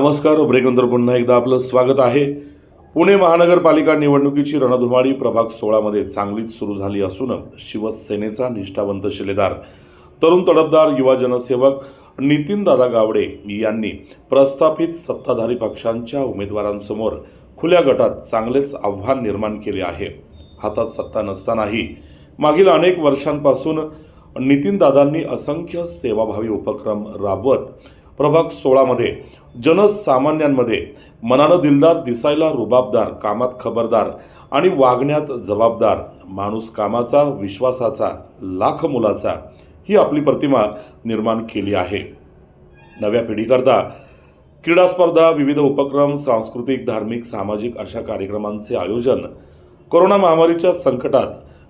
नमस्कार. ब्रेकनंतर पुन्हा एकदा आपलं स्वागत आहे. पुणे महानगरपालिका निवडणुकीची रणधुमाळी प्रभाग 16 मध्ये चांगलीच सुरू झाली असून शिवसेनेचा निष्ठावंत शिलेदार, तरुण तडफदार युवा जनसेवक नितीनदादा गावडे यांनी प्रस्थापित सत्ताधारी पक्षांच्या उमेदवारांसमोर खुल्या गटात चांगलेच आव्हान निर्माण केले आहे. हातात सत्ता नसतानाही मागील अनेक वर्षांपासून नितीनदादांनी असंख्य सेवाभावी उपक्रम राबवत प्रभाग 16 मध्ये जनसामान्यांमध्ये मनानं दिलदार, दिसायला रुबाबदार, कामात खबरदार आणि वागण्यात जबाबदार, माणूस कामाचा, विश्वासाचा, लाख मुलाचा ही आपली प्रतिमा निर्माण केली आहे. नव्या पिढीकरता क्रीडा स्पर्धा, विविध उपक्रम, सांस्कृतिक, धार्मिक, सामाजिक अशा कार्यक्रमांचे आयोजन, कोरोना महामारीच्या संकटात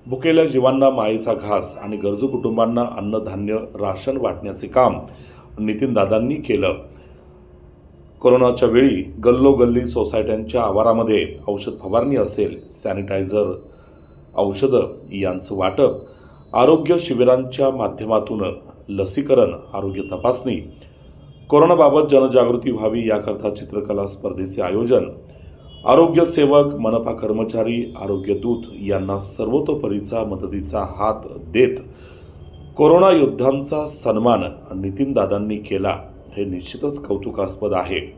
भुकेल्या जीवांना मायेचा घास आणि गरजू कुटुंबांना अन्नधान्य, राशन वाटण्याचे काम नितीनदादांनी केलं. कोरोनाच्या वेळी गल्लोगल्ली सोसायट्यांच्या आवारामध्ये औषध फवारणी असेल, सॅनिटायझर, औषधं यांचं वाटप, आरोग्य शिबिरांच्या माध्यमातून लसीकरण, आरोग्य तपासणी, कोरोनाबाबत जनजागृती व्हावी याकरता चित्रकला स्पर्धेचे आयोजन, आरोग्य सेवक, मनपा कर्मचारी, आरोग्य दूत यांना सर्वतोपरीचा मदतीचा हात देत कोरोना योद्धांचा सन्मान नितीनदादांनी केला हे निश्चितच कौतुकास्पद आहे.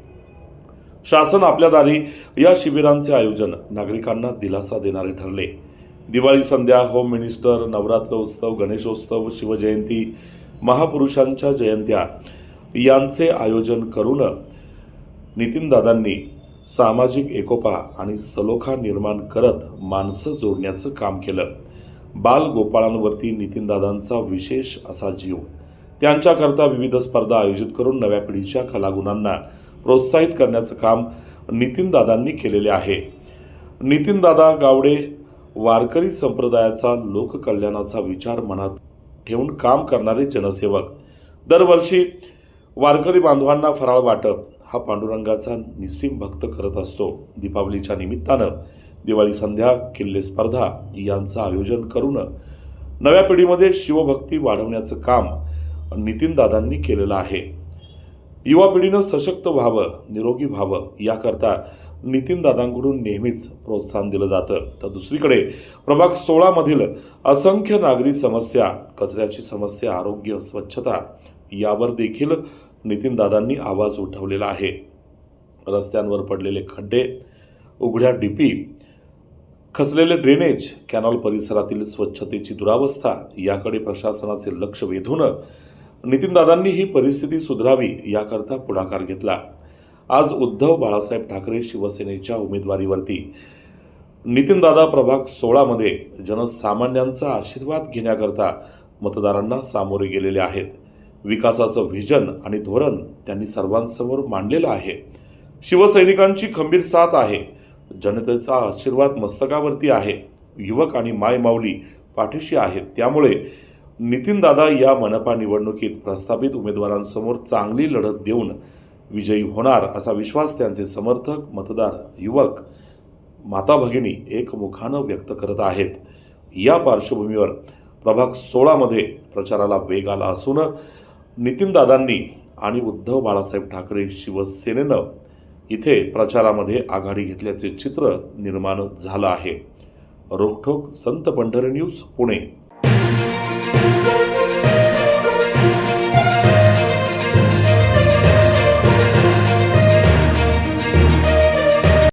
शासन आपल्या दारी या शिबिरांचे आयोजन नागरिकांना दिलासा देणारे ठरले. दिवाळी संध्या, होम मिनिस्टर, नवरात्र उत्सव, गणेशोत्सव, शिवजयंती, महापुरुषांच्या जयंत्या यांचे आयोजन करून नितीनदादांनी सामाजिक एकोपा आणि सलोखा निर्माण करत माणसं जोडण्याचं काम केलं. बालगोपाळांवरती नितीनदादांचा विशेष असा जीव. त्यांच्याकरता विविध स्पर्धा आयोजित करून नव्या पिढीच्या कलागुणांना प्रोत्साहित करण्याचं काम नितीनदादांनी केलेले आहे. नितीनदादा गावडे वारकरी संप्रदायाचा, लोककल्याणाचा विचार मनात ठेवून काम करणारे जनसेवक. दरवर्षी वारकरी बांधवांना फराळ वाटप हा पांडुरंगाचा निस्सीम भक्त करत असतो. दीपावलीच्या निमित्तानं दिवाळी संध्या, किल्ले स्पर्धा यांचं आयोजन करून नव्या पिढीमध्ये शिवभक्ती वाढवण्याचं काम नितीनदादांनी केलेलं आहे. युवा पिढीनं सशक्त व्हावं, निरोगी व्हावं याकरता नितीनदादांकडून नेहमीच प्रोत्साहन दिलं जातं. तर दुसरीकडे प्रभाग 16 मधील असंख्य नागरी समस्या, कचऱ्याची समस्या, आरोग्य, स्वच्छता यावर देखील नितीनदादांनी आवाज उठवलेला आहे. रस्त्यांवर पडलेले खड्डे, उघड्या डिपी, खचलेले ड्रेनेज, कॅनॉल परिसरातील स्वच्छतेची दुरावस्था याकडे प्रशासनाचे लक्ष वेधून नितीनदादांनी ही परिस्थिती सुधारावी याकरता पुढाकार घेतला. आज उद्धव बाळासाहेब ठाकरे शिवसेनेच्या उमेदवारीवरती नितीनदादा प्रभाग 16 मध्ये जनसामान्यांचा आशीर्वाद घेण्याकरता मतदारांना सामोरे गेलेले आहेत. विकासाचं व्हिजन आणि धोरण त्यांनी सर्वांसमोर मांडलेलं आहे. शिवसैनिकांची खंबीर साथ आहे. जनतेचा आशीर्वाद मस्तकावरती आहे. युवक आणि मायमाऊली पाठीशी आहेत. त्यामुळे नितीनदादा या मनपा निवडणुकीत प्रस्थापित उमेदवारांसमोर चांगली लढत देऊन विजयी होणार असा विश्वास त्यांचे समर्थक, मतदार, युवक, माता भगिनी एकमुखानं व्यक्त करत आहेत. या पार्श्वभूमीवर प्रभाग 16 मध्ये प्रचाराला वेग आला असून नितीनदादांनी आणि उद्धव बाळासाहेब ठाकरे शिवसेनेनं इथे प्रचारामध्ये आघाडी घेतल्याचे चित्र निर्माण झालं आहे. रोखठोक संत पंढरी न्यूज, पुणे.